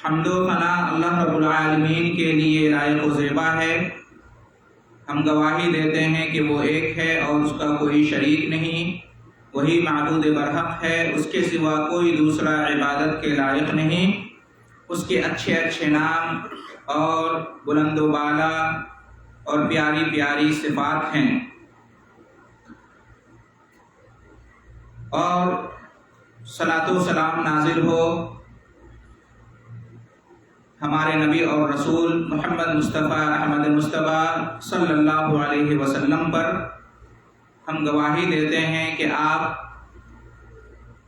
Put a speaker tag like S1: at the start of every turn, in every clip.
S1: حمد و ثنا اللہ رب العالمین کے لیے لائق و زیبا ہے۔ ہم گواہی دیتے ہیں کہ وہ ایک ہے اور اس کا کوئی شریک نہیں، وہی معبود برحق ہے، اس کے سوا کوئی دوسرا عبادت کے لائق نہیں۔ اس کے اچھے اچھے نام اور بلند و بالا اور پیاری پیاری صفات ہیں، اور صلاۃ و سلام نازل ہو ہمارے نبی اور رسول محمد مصطفیٰ احمد مصطفیٰ صلی اللہ علیہ وسلم پر۔ ہم گواہی دیتے ہیں کہ آپ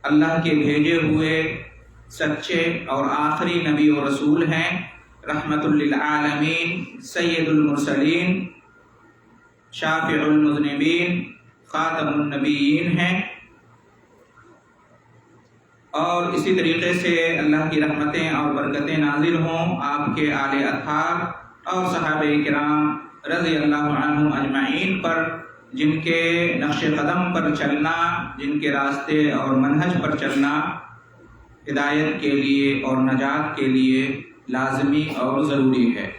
S1: اللہ کے بھیجے ہوئے سچے اور آخری نبی و رسول ہیں، رحمت للعالمین، سید المرسلین، شافع المذنبین، خاتم النبیین ہیں۔ اور اسی طریقے سے اللہ کی رحمتیں اور برکتیں نازل ہوں آپ کے آل اطہار اور صحابہ کرام رضی اللہ عنہم اجمعین پر، جن کے نقش قدم پر چلنا، جن کے راستے اور منہج پر چلنا ہدایت کے لیے اور نجات کے لیے لازمی اور ضروری ہے۔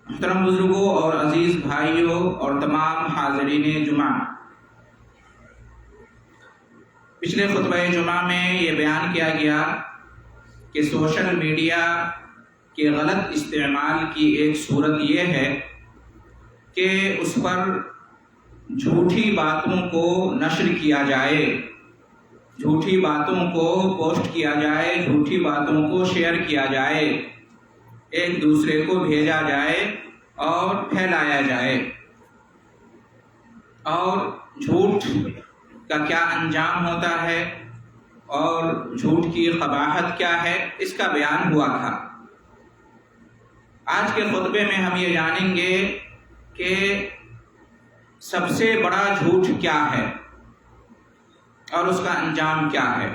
S1: محترم بزرگوں اور عزیز بھائیوں اور تمام حاضرین جمعہ، پچھلے خطبہ جمعہ میں یہ بیان کیا گیا کہ سوشل میڈیا کے غلط استعمال کی ایک صورت یہ ہے کہ اس پر جھوٹی باتوں کو نشر کیا جائے، جھوٹی باتوں کو پوسٹ کیا جائے، جھوٹی باتوں کو شیئر کیا جائے، ایک دوسرے کو بھیجا جائے اور پھیلایا جائے۔ اور جھوٹ کا کیا انجام ہوتا ہے اور جھوٹ کی قباحت کیا ہے، اس کا بیان ہوا تھا۔ آج کے خطبے میں ہم یہ جانیں گے کہ سب سے بڑا جھوٹ کیا ہے اور اس کا انجام کیا ہے۔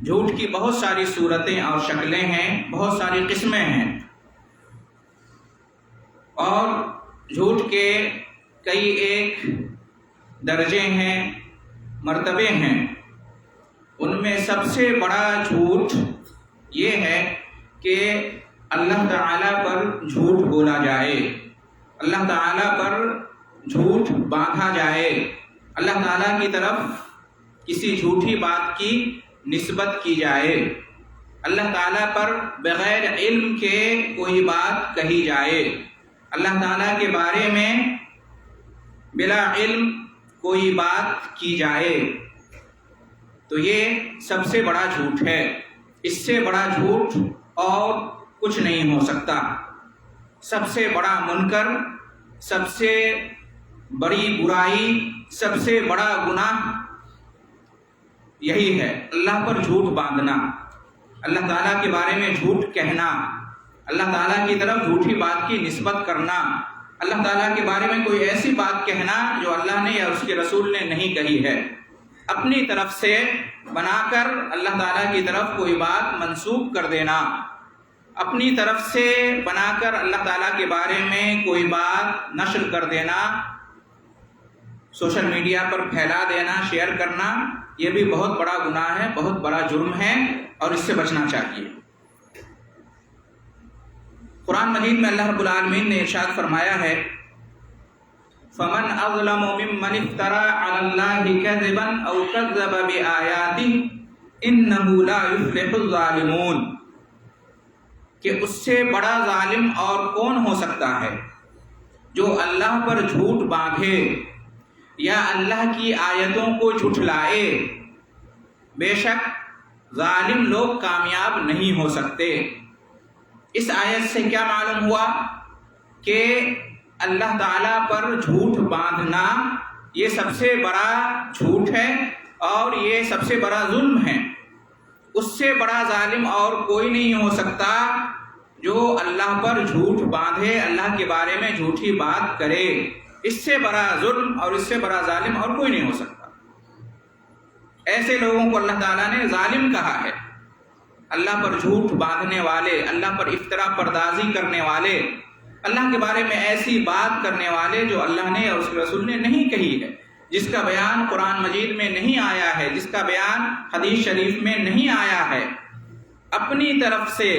S1: جھوٹ کی بہت ساری صورتیں اور شکلیں ہیں، بہت ساری قسمیں ہیں، اور جھوٹ کے کئی ایک درجے ہیں، مرتبے ہیں۔ ان میں سب سے بڑا جھوٹ یہ ہے کہ اللہ تعالیٰ پر جھوٹ بولا جائے، اللہ تعالیٰ پر جھوٹ باندھا جائے، اللہ تعالیٰ کی طرف کسی جھوٹی بات کی نسبت کی جائے، اللہ تعالیٰ پر بغیر علم کے کوئی بات کہی جائے، اللہ تعالیٰ کے بارے میں بلا علم کوئی بات کی جائے، تو یہ سب سے بڑا جھوٹ ہے۔ اس سے بڑا جھوٹ اور کچھ نہیں ہو سکتا۔ سب سے بڑا منکر، سب سے بڑی برائی، سب سے بڑا گناہ یہی ہے، اللہ پر جھوٹ باندھنا، اللہ تعالیٰ کے بارے میں جھوٹ کہنا، اللہ تعالیٰ کی طرف جھوٹی بات کی نسبت کرنا، اللہ تعالیٰ کے بارے میں کوئی ایسی بات کہنا جو اللہ نے یا اس کے رسول نے نہیں کہی ہے، اپنی طرف سے بنا کر اللہ تعالیٰ کی طرف کوئی بات منسوب کر دینا، اپنی طرف سے بنا کر اللہ تعالیٰ کے بارے میں کوئی بات نشر کر دینا، سوشل میڈیا پر پھیلا دینا، شیئر کرنا، یہ بھی بہت بڑا گناہ ہے، بہت بڑا جرم ہے، اور اس سے بچنا چاہیے۔ قرآن مجید میں اللہ رب العالمین نے ارشاد فرمایا ہے، فَمَنْ أَظْلَمُ مِمَّنِ افْتَرَىٰ عَلَى اللَّهِ كَذِبًا أَوْ كَذَّبَ بِآيَاتِهِ إِنَّهُ لَا يُفْلِحُ الظَّالِمُونَ، کہ اس سے بڑا ظالم اور کون ہو سکتا ہے جو اللہ پر جھوٹ باندھے یا اللہ کی آیتوں کو جھٹلائے۔ بے شک ظالم لوگ کامیاب نہیں ہو سکتے۔ اس آیت سے کیا معلوم ہوا کہ اللہ تعالیٰ پر جھوٹ باندھنا یہ سب سے بڑا جھوٹ ہے اور یہ سب سے بڑا ظلم ہے۔ اس سے بڑا ظالم اور کوئی نہیں ہو سکتا جو اللہ پر جھوٹ باندھے، اللہ کے بارے میں جھوٹی بات کرے۔ اس سے بڑا ظلم اور اس سے بڑا ظالم اور کوئی نہیں ہو سکتا۔ ایسے لوگوں کو اللہ تعالیٰ نے ظالم کہا ہے، اللہ پر جھوٹ باندھنے والے، اللہ پر افترا پردازی کرنے والے، اللہ کے بارے میں ایسی بات کرنے والے جو اللہ نے اور اس کے رسول نے نہیں کہی ہے، جس کا بیان قرآن مجید میں نہیں آیا ہے، جس کا بیان حدیث شریف میں نہیں آیا ہے، اپنی طرف سے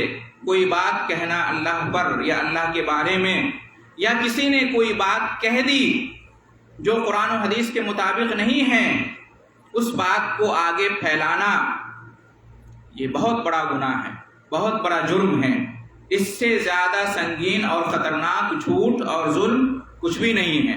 S1: کوئی بات کہنا اللہ پر یا اللہ کے بارے میں، یا کسی نے کوئی بات کہہ دی جو قرآن و حدیث کے مطابق نہیں ہے، اس بات کو آگے پھیلانا یہ بہت بڑا گناہ ہے، بہت بڑا جرم ہے۔ اس سے زیادہ سنگین اور خطرناک جھوٹ اور ظلم کچھ بھی نہیں ہے۔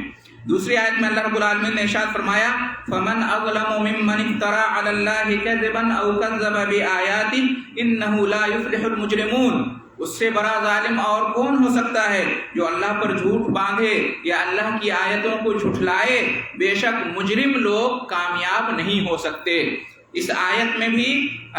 S1: دوسری آیت میں اللہ رب العالمین نے ارشاد فرمایا فَمَنْ أَظْلَمُ مِمَّنِ افْتَرَىٰ عَلَى اللَّهِ كَذِبًا أَوْ كَذَّبَ بِآيَاتِهِ إِنَّهُ لَا يُفْلِحُ الْمُجْرِمُونَ۔ اس سے بڑا ظالم اور کون ہو سکتا ہے جو اللہ پر جھوٹ باندھے یا اللہ کی آیتوں کو جھٹلائے؟ بے شک مجرم لوگ کامیاب نہیں ہو سکتے۔ اس آیت میں بھی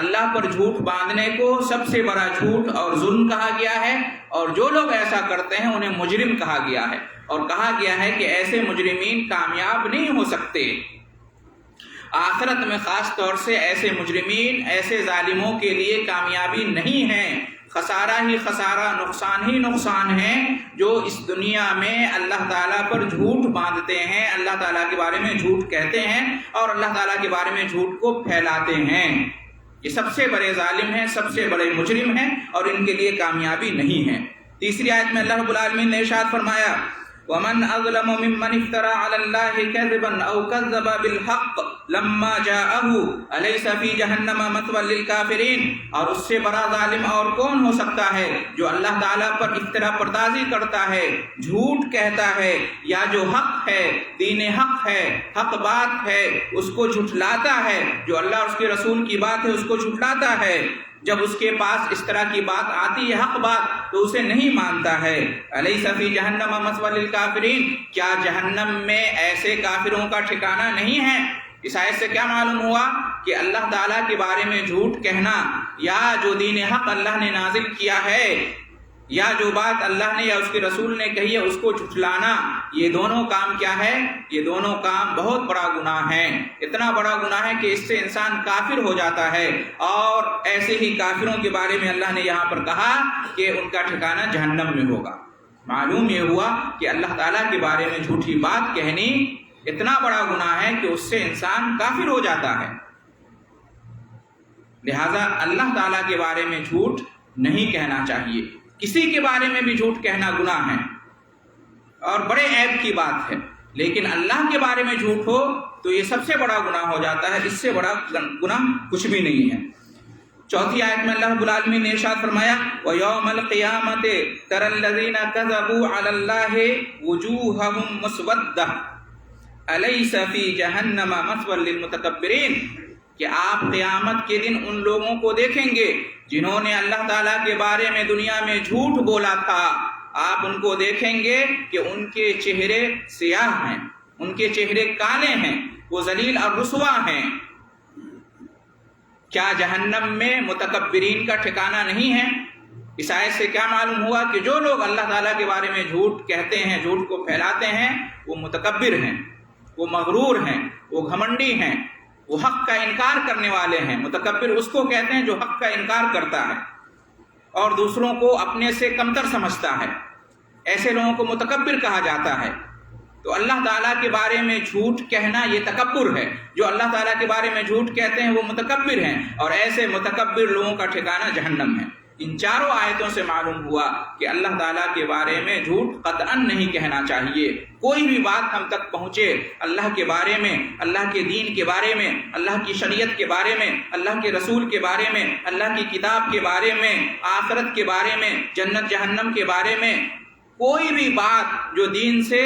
S1: اللہ پر جھوٹ باندھنے کو سب سے بڑا جھوٹ اور ظلم کہا گیا ہے، اور جو لوگ ایسا کرتے ہیں انہیں مجرم کہا گیا ہے، اور کہا گیا ہے کہ ایسے مجرمین کامیاب نہیں ہو سکتے۔ آخرت میں خاص طور سے ایسے مجرمین، ایسے ظالموں کے لیے کامیابی نہیں ہے، خسارہ ہی خسارہ، نقصان ہی نقصان ہے، جو اس دنیا میں اللہ تعالیٰ پر جھوٹ باندھتے ہیں، اللہ تعالیٰ کے بارے میں جھوٹ کہتے ہیں اور اللہ تعالیٰ کے بارے میں جھوٹ کو پھیلاتے ہیں۔ یہ سب سے بڑے ظالم ہیں، سب سے بڑے مجرم ہیں، اور ان کے لیے کامیابی نہیں ہے۔ تیسری آیت میں اللہ رب العالمین نے ارشاد فرمایا وَمَنْ أَظْلَمُ مِمَّنِ افْتَرَىٰ عَلَى اللَّهِ كَذِبًا أَوْ كَذَّبَ بِالْحَقِّ لَمَّا جَاءَهُ أَلَيْسَ فِي جَهَنَّمَ مَثْوًى لِلْكَافِرِينَ۔ اور اس سے بڑا ظالم اور کون ہو سکتا ہے جو اللہ تعالیٰ پر افترا پردازی کرتا ہے، جھوٹ کہتا ہے، یا جو حق ہے، دین حق ہے، حق بات ہے، اس کو جھٹلاتا ہے، جو اللہ اور اس کے رسول کی بات ہے اس کو جھٹلاتا ہے۔ جب اس کے پاس اس طرح کی بات آتی ہے، حق بات، تو اسے نہیں مانتا ہے۔ الیس فی جہنم مثوی للکافرین، کیا جہنم میں ایسے کافروں کا ٹھکانہ نہیں ہے؟ اس آیت سے کیا معلوم ہوا کہ اللہ تعالیٰ کے بارے میں جھوٹ کہنا، یا جو دین حق اللہ نے نازل کیا ہے، یا جو بات اللہ نے یا اس کے رسول نے کہی ہے اس کو جھٹلانا، یہ دونوں کام کیا ہے؟ یہ دونوں کام بہت بڑا گناہ ہے۔ اتنا بڑا گناہ ہے کہ اس سے انسان کافر ہو جاتا ہے، اور ایسے ہی کافروں کے بارے میں اللہ نے یہاں پر کہا کہ ان کا ٹھکانہ جہنم میں ہوگا۔ معلوم یہ ہوا کہ اللہ تعالیٰ کے بارے میں جھوٹی بات کہنی اتنا بڑا گناہ ہے کہ اس سے انسان کافر ہو جاتا ہے۔ لہذا اللہ تعالیٰ کے بارے میں جھوٹ نہیں کہنا چاہیے۔ کسی کے بارے میں بھی جھوٹ کہنا گناہ ہے اور بڑے عیب کی بات ہے، لیکن اللہ کے بارے میں جھوٹ ہو تو یہ سب سے بڑا گناہ ہو جاتا ہے، اس سے بڑا گناہ کچھ بھی نہیں ہے۔ چوتھی آیت میں اللہ رب العالمین نے ارشاد فرمایا وَيَوْمَ الْقِيَامَةِ تَرَى الَّذِينَ كَذَبُوا عَلَى اللَّهِ وُجُوهَهُمْ مُسْوَدَّةٌ أَلَيْسَ فِي جَهَنَّمَ مَثْوًى لِلْمُتَكَبِّرِينَ، کہ آپ قیامت کے دن ان لوگوں کو دیکھیں گے جنہوں نے اللہ تعالیٰ کے بارے میں دنیا میں جھوٹ بولا تھا۔ آپ ان کو دیکھیں گے کہ ان کے چہرے سیاہ ہیں، ان کے چہرے کالے ہیں، وہ ذلیل اور رسوا ہیں۔ کیا جہنم میں متکبرین کا ٹھکانہ نہیں ہے؟ اس آیت سے کیا معلوم ہوا کہ جو لوگ اللہ تعالیٰ کے بارے میں جھوٹ کہتے ہیں، جھوٹ کو پھیلاتے ہیں، وہ متکبر ہیں، وہ مغرور ہیں، وہ گھمنڈی ہیں، وہ حق کا انکار کرنے والے ہیں۔ متکبر اس کو کہتے ہیں جو حق کا انکار کرتا ہے اور دوسروں کو اپنے سے کمتر سمجھتا ہے، ایسے لوگوں کو متکبر کہا جاتا ہے۔ تو اللہ تعالیٰ کے بارے میں جھوٹ کہنا یہ تکبر ہے۔ جو اللہ تعالیٰ کے بارے میں جھوٹ کہتے ہیں وہ متکبر ہیں، اور ایسے متکبر لوگوں کا ٹھکانہ جہنم ہے۔ ان چاروں آیتوں سے معلوم ہوا کہ اللہ تعالیٰ کے بارے میں جھوٹ قطعاً نہیں کہنا چاہیے۔ کوئی بھی بات ہم تک پہنچے اللہ کے بارے میں، اللہ کے دین کے بارے میں، اللہ کی شریعت کے بارے میں، اللہ کے رسول کے بارے میں، اللہ کی کتاب کے بارے میں، آخرت کے بارے میں، جنت جہنم کے بارے میں، کوئی بھی بات جو دین سے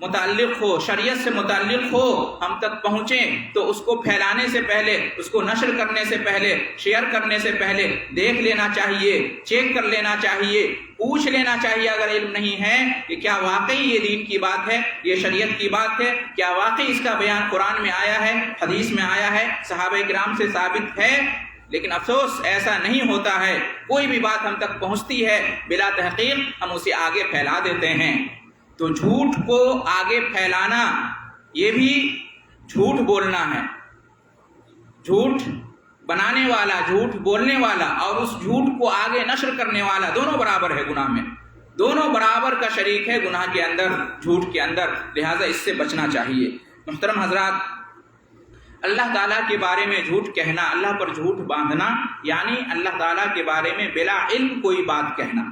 S1: متعلق ہو، شریعت سے متعلق ہو، ہم تک پہنچیں تو اس کو پھیلانے سے پہلے، اس کو نشر کرنے سے پہلے، شیئر کرنے سے پہلے دیکھ لینا چاہیے، چیک کر لینا چاہیے، پوچھ لینا چاہیے اگر علم نہیں ہے کہ کیا واقعی یہ دین کی بات ہے، یہ شریعت کی بات ہے، کیا واقعی اس کا بیان قرآن میں آیا ہے، حدیث میں آیا ہے، صحابہ کرام سے ثابت ہے۔ لیکن افسوس ایسا نہیں ہوتا ہے۔ کوئی بھی بات ہم تک پہنچتی ہے بلا تحقیق ہم اسے آگے پھیلا دیتے ہیں۔ تو جھوٹ کو آگے پھیلانا یہ بھی جھوٹ بولنا ہے۔ جھوٹ بنانے والا، جھوٹ بولنے والا اور اس جھوٹ کو آگے نشر کرنے والا دونوں برابر ہے گناہ میں، دونوں برابر کا شریک ہے گناہ کے اندر، جھوٹ کے اندر۔ لہٰذا اس سے بچنا چاہیے۔ محترم حضرات، اللہ تعالیٰ کے بارے میں جھوٹ کہنا، اللہ پر جھوٹ باندھنا، یعنی اللہ تعالیٰ کے بارے میں بلا علم کوئی بات کہنا،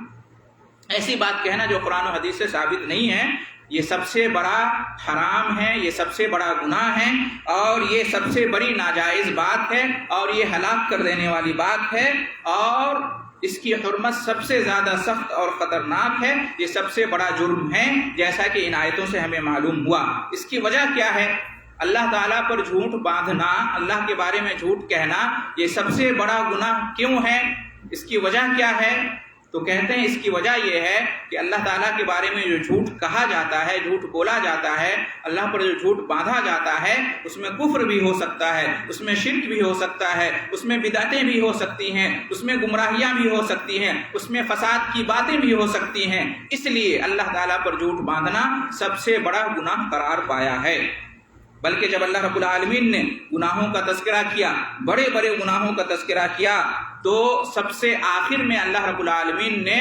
S1: ایسی بات کہنا جو قرآن و حدیث سے ثابت نہیں ہے، یہ سب سے بڑا حرام ہے، یہ سب سے بڑا گناہ ہے، اور یہ سب سے بڑی ناجائز بات ہے، اور یہ ہلاک کر دینے والی بات ہے، اور اس کی حرمت سب سے زیادہ سخت اور خطرناک ہے، یہ سب سے بڑا جرم ہے، جیسا کہ ان آیتوں سے ہمیں معلوم ہوا۔ اس کی وجہ کیا ہے؟ اللہ تعالیٰ پر جھوٹ باندھنا، اللہ کے بارے میں جھوٹ کہنا، یہ سب سے بڑا گناہ کیوں ہے؟ اس کی وجہ کیا ہے؟ تو کہتے ہیں اس کی وجہ یہ ہے کہ اللہ تعالیٰ کے بارے میں جو جھوٹ کہا جاتا ہے، جھوٹ بولا جاتا ہے، اللہ پر جو جھوٹ باندھا جاتا ہے، اس میں کفر بھی ہو سکتا ہے، اس میں شرک بھی ہو سکتا ہے، اس میں بدعتیں بھی ہو سکتی ہیں، اس میں گمراہیاں بھی ہو سکتی ہیں، اس میں فساد کی باتیں بھی ہو سکتی ہیں۔ اس لیے اللہ تعالیٰ پر جھوٹ باندھنا سب سے بڑا گناہ قرار پایا ہے۔ بلکہ جب اللہ رب العالمین نے گناہوں کا تذکرہ کیا، بڑے بڑے گناہوں کا تذکرہ کیا، تو سب سے آخر میں اللہ رب العالمین نے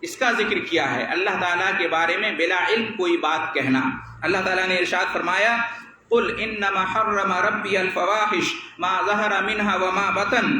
S1: اس کا ذکر کیا ہے، اللہ تعالیٰ کے بارے میں بلا علم کوئی بات کہنا۔ اللہ تعالیٰ نے ارشاد فرمایا، قل انما حرم ربی الفواحش ما ظہر منها وما بطن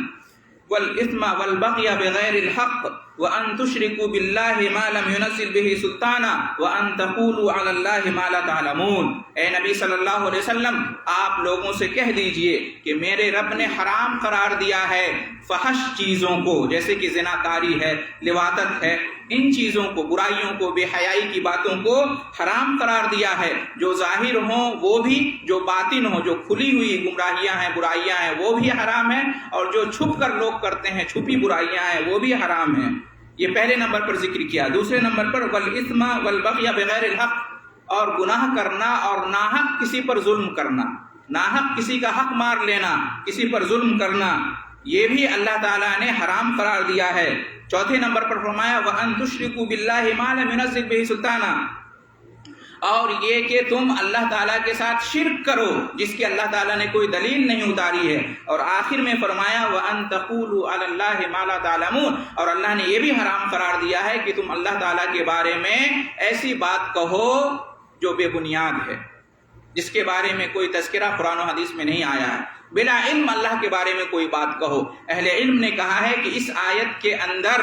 S1: والإثم والبغي بغير الحق وأن تشركوا بالله ما لم ينزل به سلطانا وأن تقولوا على الله ما لا تعلمون۔ اے نبی صلی اللہ علیہ وسلم، آپ لوگوں سے کہہ دیجئے کہ میرے رب نے حرام قرار دیا ہے فحش چیزوں کو، جیسے کہ زناکاری ہے، لواطت ہے، ان چیزوں کو، برائیوں کو، بے حیائی کی باتوں کو حرام قرار دیا ہے، جو ظاہر ہوں وہ بھی، جو باطن ہوں، جو کھلی ہوئی گمراہیاں ہیں، برائیاں ہیں، وہ بھی حرام ہیں، اور جو چھپ کر لوگ کرتے ہیں، چھپی برائیاں ہیں، وہ بھی حرام ہیں۔ یہ پہلے نمبر پر ذکر کیا۔ دوسرے نمبر پر والإثم والبغي بغیر الحق، اور گناہ کرنا اور ناحق کسی پر ظلم کرنا، ناحق کسی کا حق مار لینا، کسی پر ظلم کرنا، یہ بھی اللہ تعالیٰ نے حرام قرار دیا ہے۔ چوتھے نمبر پر فرمایا وَأَن تُشْرِكُوا بِاللَّهِ مَا لَمْ يُنَزِّلْ بِهِ سُلْطَانًا، اور یہ کہ تم اللہ تعالیٰ کے ساتھ شرک کرو جس کی اللہ تعالیٰ نے کوئی دلیل نہیں اتاری ہے۔ اور آخر میں فرمایا وَأَن تَقُولُوا عَلَى اللَّهِ مَا لَا تَعْلَمُونَ، اور اللہ نے یہ بھی حرام قرار دیا ہے کہ تم اللہ تعالیٰ کے بارے میں ایسی بات کہو جو بے بنیاد ہے، جس کے بارے میں کوئی تذکرہ قرآن و حدیث میں نہیں آیا ہے۔ بلا علم اللہ کے بارے میں کوئی بات کہو۔ اہل علم نے کہا ہے کہ اس آیت کے اندر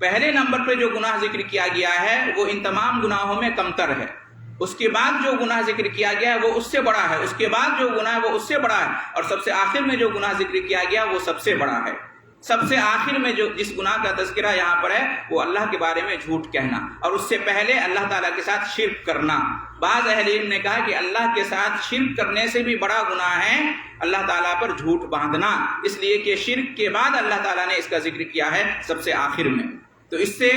S1: پہلے نمبر پہ جو گناہ ذکر کیا گیا ہے وہ ان تمام گناہوں میں کمتر ہے، اس کے بعد جو گناہ ذکر کیا گیا ہے وہ اس سے بڑا ہے، اس کے بعد جو گناہ ہے وہ اس سے بڑا ہے، اور سب سے آخر میں جو گناہ ذکر کیا گیا وہ سب سے بڑا ہے۔ سب سے آخر میں جو جس گناہ کا تذکرہ یہاں پر ہے وہ اللہ کے بارے میں جھوٹ کہنا، اور اس سے پہلے اللہ تعالیٰ کے ساتھ شرک کرنا۔ بعض اہل علم نے کہا کہ اللہ کے ساتھ شرک کرنے سے بھی بڑا گناہ ہے اللہ تعالیٰ پر جھوٹ باندھنا، اس لیے کہ شرک کے بعد اللہ تعالیٰ نے اس کا ذکر کیا ہے سب سے آخر میں۔ تو اس سے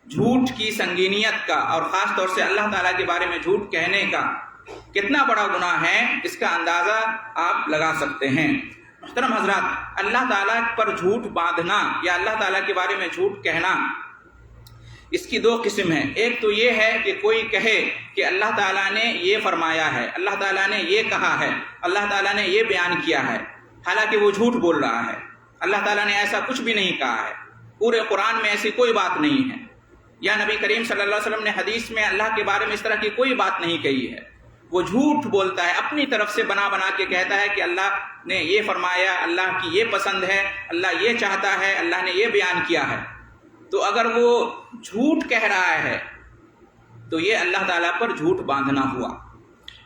S1: جھوٹ کی سنگینیت کا، اور خاص طور سے اللہ تعالیٰ کے بارے میں جھوٹ کہنے کا کتنا بڑا گناہ ہے، اس کا اندازہ آپ لگا سکتے ہیں۔ محترم حضرات، اللہ تعالیٰ پر جھوٹ باندھنا یا اللہ تعالیٰ کے بارے میں جھوٹ کہنا، اس کی دو قسم ہیں۔ ایک تو یہ ہے کہ کوئی کہے کہ اللہ تعالیٰ نے یہ فرمایا ہے، اللہ تعالیٰ نے یہ کہا ہے، اللہ تعالیٰ نے یہ بیان کیا ہے، حالانکہ وہ جھوٹ بول رہا ہے، اللہ تعالیٰ نے ایسا کچھ بھی نہیں کہا ہے، پورے قرآن میں ایسی کوئی بات نہیں ہے، یا نبی کریم صلی اللہ علیہ وسلم نے حدیث میں اللہ کے بارے میں اس طرح کی کوئی بات نہیں کہی ہے۔ وہ جھوٹ بولتا ہے، اپنی طرف سے بنا بنا کے کہتا ہے کہ اللہ نے یہ فرمایا، اللہ کی یہ پسند ہے، اللہ یہ چاہتا ہے، اللہ نے یہ بیان کیا ہے۔ تو اگر وہ جھوٹ کہہ رہا ہے تو یہ اللہ تعالیٰ پر جھوٹ باندھنا ہوا۔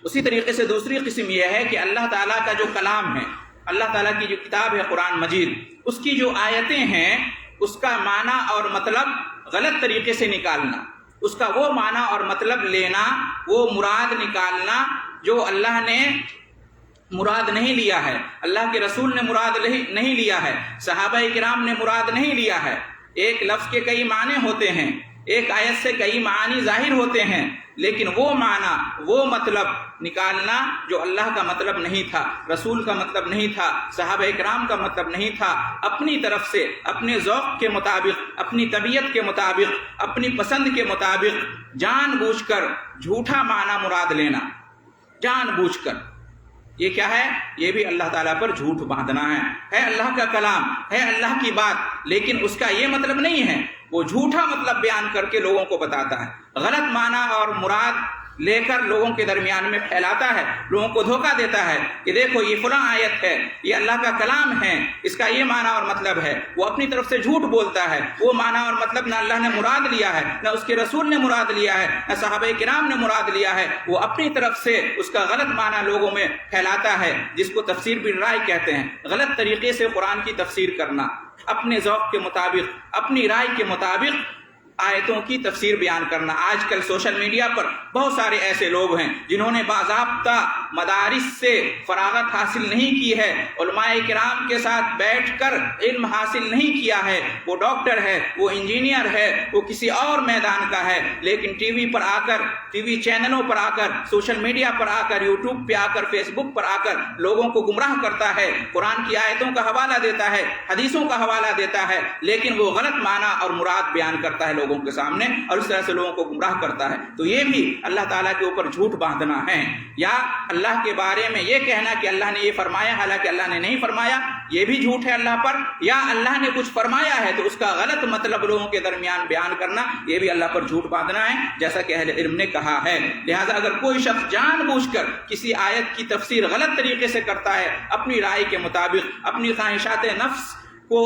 S1: اسی طریقے سے دوسری قسم یہ ہے کہ اللہ تعالیٰ کا جو کلام ہے، اللہ تعالیٰ کی جو کتاب ہے قرآن مجید، اس کی جو آیتیں ہیں اس کا معنی اور مطلب غلط طریقے سے نکالنا، اس کا وہ معنی اور مطلب لینا، وہ مراد نکالنا جو اللہ نے مراد نہیں لیا ہے، اللہ کے رسول نے مراد نہیں لیا ہے، صحابہ کرام نے مراد نہیں لیا ہے۔ ایک لفظ کے کئی معنی ہوتے ہیں، ایک آیت سے کئی معانی ظاہر ہوتے ہیں، لیکن وہ معنی، وہ مطلب نکالنا جو اللہ کا مطلب نہیں تھا، رسول کا مطلب نہیں تھا، صحابہ کرام کا مطلب نہیں تھا، اپنی طرف سے، اپنے ذوق کے مطابق، اپنی طبیعت کے مطابق، اپنی پسند کے مطابق جان بوجھ کر جھوٹا معنی مراد لینا، جان بوجھ کر، یہ کیا ہے؟ یہ بھی اللہ تعالیٰ پر جھوٹ باندھنا ہے اللہ کا کلام، ہے اللہ کی بات، لیکن اس کا یہ مطلب نہیں ہے، وہ جھوٹا مطلب بیان کر کے لوگوں کو بتاتا ہے، غلط معنی اور مراد لے کر لوگوں کے درمیان میں پھیلاتا ہے، لوگوں کو دھوکہ دیتا ہے کہ دیکھو یہ فلاں آیت ہے، یہ اللہ کا کلام ہے، اس کا یہ معنی اور مطلب ہے، وہ اپنی طرف سے جھوٹ بولتا ہے، وہ معنی اور مطلب نہ اللہ نے مراد لیا ہے، نہ اس کے رسول نے مراد لیا ہے، نہ صحابہ کرام نے مراد لیا ہے، وہ اپنی طرف سے اس کا غلط معنی لوگوں میں پھیلاتا ہے، جس کو تفسیر بالرائے کہتے ہیں۔ غلط طریقے سے قرآن کی تفسیر کرنا، اپنے ذوق کے مطابق، اپنی رائے کے مطابق آیتوں کی تفسیر بیان کرنا۔ آج کل سوشل میڈیا پر بہت سارے ایسے لوگ ہیں جنہوں نے باضابطہ مدارس سے فراغت حاصل نہیں کی ہے، علماء کرام کے ساتھ بیٹھ کر علم حاصل نہیں کیا ہے، وہ ڈاکٹر ہے، وہ انجینئر ہے، وہ کسی اور میدان کا ہے، لیکن ٹی وی پر آ کر، ٹی وی چینلوں پر آ کر، سوشل میڈیا پر آ کر، یوٹیوب پہ آ کر، فیس بک پر آ کر لوگوں کو گمراہ کرتا ہے، قرآن کی آیتوں کا حوالہ دیتا ہے، حدیثوں کا حوالہ دیتا ہے، لیکن وہ غلط معنی اور مراد بیان کرتا ہے لوگوں کے سامنے، اور اس طرح سے لوگوں کو گمراہ کرتا ہے۔ تو یہ بھی اللہ تعالیٰ کے اوپر جھوٹ باندھنا ہے، یا اللہ کے بارے میں یہ کہنا کہ اللہ نے یہ فرمایا حالانکہ اللہ نے نہیں فرمایا، یہ بھی جھوٹ ہے اللہ پر، یا اللہ نے کچھ فرمایا ہے تو اس کا غلط مطلب لوگوں کے درمیان بیان کرنا، یہ بھی اللہ پر جھوٹ باندھنا ہے، جیسا کہ اہل علم نے کہا ہے۔ لہذا اگر کوئی شخص جان بوجھ کر کسی آیت کی تفسیر غلط طریقے سے کرتا ہے، اپنی رائے کے مطابق، اپنی خواہشات نفس کو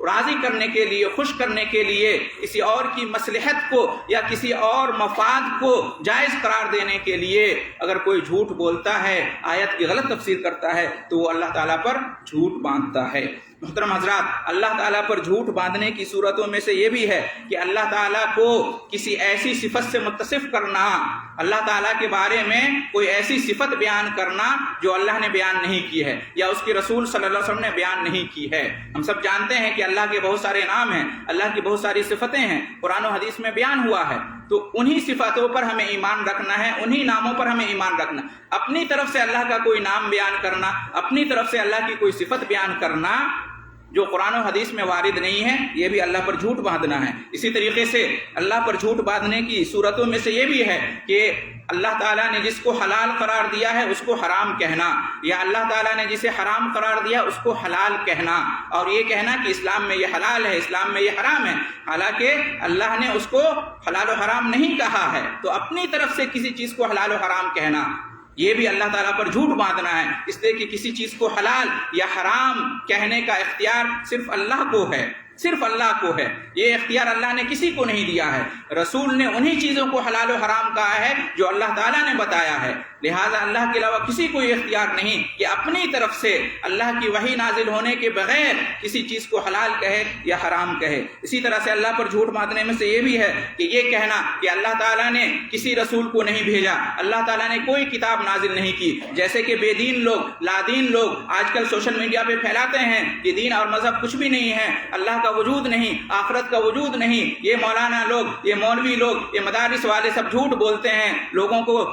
S1: راضی کرنے کے لیے، خوش کرنے کے لیے، کسی اور کی مصلحت کو یا کسی اور مفاد کو جائز قرار دینے کے لیے اگر کوئی جھوٹ بولتا ہے، آیت کی غلط تفسیر کرتا ہے، تو وہ اللہ تعالیٰ پر جھوٹ باندھتا ہے۔ محترم حضرات، اللہ تعالیٰ پر جھوٹ باندھنے کی صورتوں میں سے یہ بھی ہے کہ اللہ تعالیٰ کو کسی ایسی صفت سے متصف کرنا، اللہ تعالیٰ کے بارے میں کوئی ایسی صفت بیان کرنا جو اللہ نے بیان نہیں کی ہے یا اس کے رسول صلی اللہ علیہ وسلم نے بیان نہیں کی ہے۔ ہم سب جانتے ہیں کہ اللہ کے بہت سارے نام ہیں، اللہ کی بہت ساری صفتیں ہیں، قرآن و حدیث میں بیان ہوا ہے، تو انہی صفاتوں پر ہمیں ایمان رکھنا ہے، انہی ناموں پر ہمیں ایمان رکھنا۔ اپنی طرف سے اللہ کا کوئی نام بیان کرنا، اپنی طرف سے اللہ کی کوئی صفت بیان کرنا جو قرآن و حدیث میں وارد نہیں ہے، یہ بھی اللہ پر جھوٹ باندھنا ہے۔ اسی طریقے سے اللہ پر جھوٹ باندھنے کی صورتوں میں سے یہ بھی ہے کہ اللہ تعالیٰ نے جس کو حلال قرار دیا ہے اس کو حرام کہنا، یا اللہ تعالیٰ نے جسے حرام قرار دیا اس کو حلال کہنا، اور یہ کہنا کہ اسلام میں یہ حلال ہے، اسلام میں یہ حرام ہے، حالانکہ اللہ نے اس کو حلال و حرام نہیں کہا ہے۔ تو اپنی طرف سے کسی چیز کو حلال و حرام کہنا، یہ بھی اللہ تعالیٰ پر جھوٹ باندھنا ہے، اس لیے کہ کسی چیز کو حلال یا حرام کہنے کا اختیار صرف اللہ کو ہے، صرف اللہ کو ہے، یہ اختیار اللہ نے کسی کو نہیں دیا ہے۔ رسول نے انہی چیزوں کو حلال و حرام کہا ہے جو اللہ تعالیٰ نے بتایا ہے، لہذا اللہ کے علاوہ کسی کو یہ اختیار نہیں کہ اپنی طرف سے اللہ کی وحی نازل ہونے کے بغیر کسی چیز کو حلال کہے یا حرام کہے۔ اسی طرح سے اللہ پر جھوٹ باندھنے میں سے یہ بھی ہے کہ یہ کہنا کہ اللہ تعالیٰ نے کسی رسول کو نہیں بھیجا، اللہ تعالیٰ نے کوئی کتاب نازل نہیں کی، جیسے کہ بے دین لوگ، لادین لوگ آج کل سوشل میڈیا پہ پھیلاتے ہیں کہ دین اور مذہب کچھ بھی نہیں ہے، اللہ کا وجود نہیں، آخرت کا وجود نہیں، یہ مولانا لوگ، یہ مولوی لوگ، یہ مدارس والے سب جھوٹ بولتے ہیں، لوگوں کو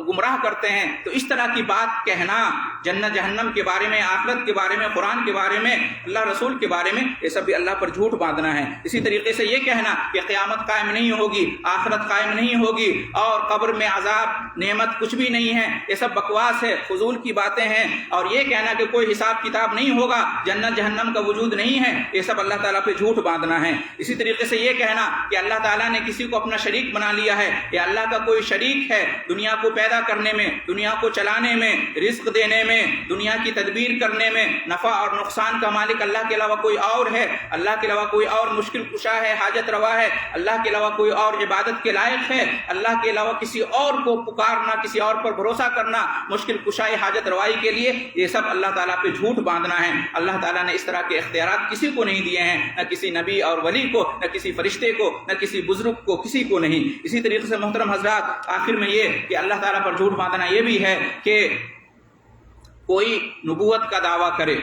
S1: گمراہ کرتے ہیں۔ تو اس طرح کی بات کہنا، جنت جہنم کے بارے میں، آخرت کے بارے میں، قرآن کے بارے میں، اللہ رسول کے بارے میں، یہ سب بھی اللہ پر جھوٹ باندھنا ہے۔ اسی طریقے سے یہ کہنا کہ قیامت قائم نہیں ہوگی، آخرت قائم نہیں ہوگی، اور قبر میں عذاب نعمت کچھ بھی نہیں ہے، یہ سب بکواس ہے، فضول کی باتیں ہیں۔ اور یہ کہنا کہ کوئی حساب کتاب نہیں ہوگا، جنت جہنم کا وجود نہیں ہے، یہ سب اللہ تعالیٰ پہ جھوٹ باندھنا ہے۔ اسی طریقے سے یہ کہنا کہ اللہ تعالیٰ نے کسی کو اپنا شریک بنا لیا ہے، یا اللہ کا کوئی شریک ہے دنیا کو پیدا کرنے میں، دنیا کو چلانے میں، رزق دینے میں، دنیا کی تدبیر کرنے میں، نفع اور نقصان کا مالک اللہ کے علاوہ کوئی اور ہے، اللہ کے علاوہ کوئی اور مشکل کشا ہے، حاجت روا ہے، اللہ کے علاوہ کوئی اور عبادت کے لائق ہے، اللہ کے علاوہ کسی اور کو پکارنا، کسی اور پر بھروسہ کرنا مشکل کشائی حاجت روائی کے لیے، یہ سب اللہ تعالیٰ پہ جھوٹ باندھنا ہے۔ اللہ تعالیٰ نے اس طرح کے اختیارات کسی کو نہیں دیے ہیں، نہ کسی نبی اور ولی کو، نہ کسی فرشتے کو، نہ کسی بزرگ کو، کسی کو نہیں۔ اسی طریقے سے محترم حضرات، آخر میں یہ کہ اللہ تعالیٰ پر جھوٹ باندھنا یہ بھی ہے کہ کوئی نبوت کا دعویٰ کرے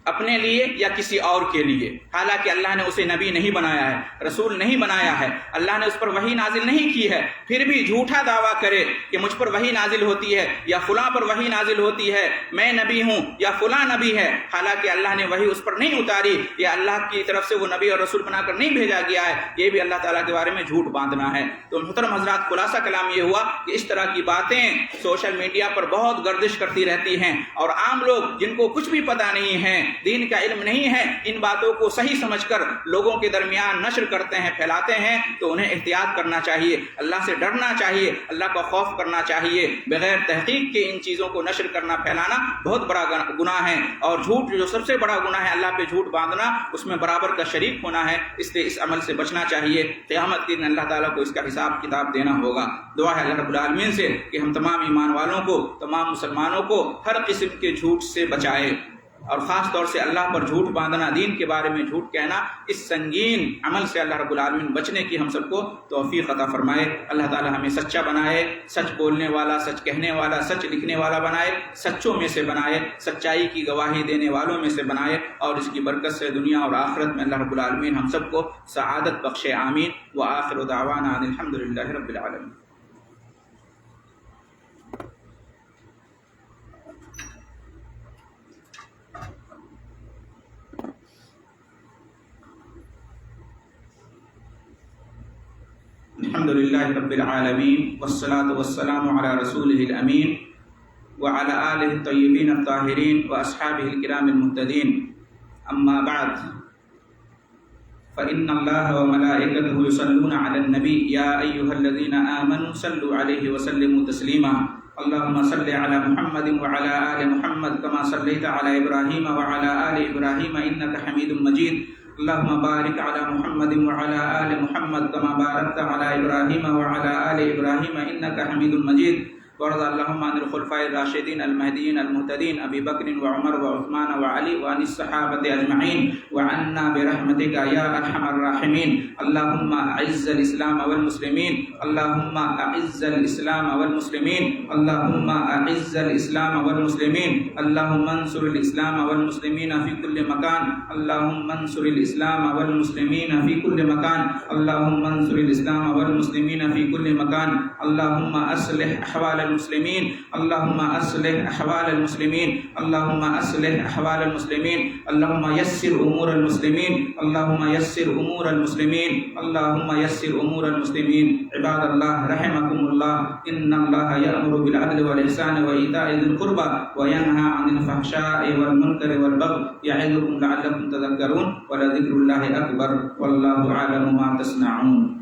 S1: اپنے لیے یا کسی اور کے لیے، حالانکہ اللہ نے اسے نبی نہیں بنایا ہے، رسول نہیں بنایا ہے، اللہ نے اس پر وحی نازل نہیں کی ہے، پھر بھی جھوٹا دعویٰ کرے کہ مجھ پر وحی نازل ہوتی ہے یا فلاں پر وحی نازل ہوتی ہے، میں نبی ہوں یا فلاں نبی ہے، حالانکہ اللہ نے وحی اس پر نہیں اتاری یا اللہ کی طرف سے وہ نبی اور رسول بنا کر نہیں بھیجا گیا ہے، یہ بھی اللہ تعالیٰ کے بارے میں جھوٹ باندھنا ہے۔ تو محترم حضرات، خلاصہ کلام یہ ہوا کہ اس طرح کی باتیں سوشل میڈیا پر بہت گردش کرتی رہتی ہیں، اور عام لوگ جن کو کچھ بھی پتہ نہیں ہے دین کا علم نہیں ہے، ان باتوں کو صحیح سمجھ کر لوگوں کے درمیان نشر کرتے ہیں، پھیلاتے ہیں، تو انہیں احتیاط کرنا چاہیے، اللہ سے ڈرنا چاہیے، اللہ کا خوف کرنا چاہیے۔ بغیر تحقیق کے ان چیزوں کو نشر کرنا، پھیلانا بہت بڑا گناہ ہے، اور جھوٹ جو سب سے بڑا گناہ ہے، اللہ پہ جھوٹ باندھنا، اس میں برابر کا شریک ہونا ہے، اس لیے اس عمل سے بچنا چاہیے۔ قیامت کے دن اللہ تعالیٰ کو اس کا حساب کتاب دینا ہوگا۔ دعا ہے اللہ رب العالمین سے کہ ہم تمام ایمان والوں کو، تمام مسلمانوں کو ہر قسم کے جھوٹ سے بچائے، اور خاص طور سے اللہ پر جھوٹ باندھنا، دین کے بارے میں جھوٹ کہنا، اس سنگین عمل سے اللہ رب العالمین بچنے کی ہم سب کو توفیق عطا فرمائے۔ اللہ تعالی ہمیں سچا بنائے، سچ بولنے والا، سچ کہنے والا، سچ لکھنے والا بنائے، سچوں میں سے بنائے، سچائی کی گواہی دینے والوں میں سے بنائے، اور اس کی برکت سے دنیا اور آخرت میں اللہ رب العالمین ہم سب کو سعادت بخشے، آمین۔ وآخر دعوانا ان الحمدللہ رب العالمین۔ الحمد للہ رب العالمین والصلاة والسلام علی رسولہ الامین وعلی آلہ الطیبین الطاہرین واصحابہ الکرام المہتدین، اما بعد فإن اللہ وملائکتہ یصلون علی النبی یا ایہا الذین آمنوا صلوا علیہ وسلموا تسلیما۔ اللہم صل علی محمد وعلی آل محمد کما صلیت علی ابراہیم وعلی آل ابراہیم انک حمید مجید۔ اللهم بارك على محمد وعلى آل محمد كما باركت على إبراهيم وعلى آل إبراهيم إنك حميد مجيد۔ وارض اللهم عن الخلفاء الراشدين المهديين المهتدين أبي بكر وعمر وعثمان وعلي وعن الصحابة أجمعين وعنا برحمتك يا أرحم الراحمين۔ اللهم أعز الإسلام والمسلمين، اللهم أعز الإسلام والمسلمين، اللهم أعز الإسلام والمسلمين، اللهم انصر الإسلام والمسلمين في كل مكان، اللهم انصر الإسلام والمسلمين في كل مكان، اللهم انصر الإسلام والمسلمين في كل مكان، اللهم أصلح أحوال المسلمين، اللهم أصلح أحوال المسلمين، اللهم أصلح أحوال المسلمين، اللهم يسر أمور المسلمين، اللهم يسر أمور المسلمين، اللهم يسر أمور المسلمين۔ عباد الله رحمكم الله، إن الله يأمر بالعدل والإحسان وإيتاء ذي القربى وينهى عن الفحشاء والمنكر والبغي يعظكم لعلكم تذكرون، ولذكر الله أكبر والله أعلم ما تصنعون۔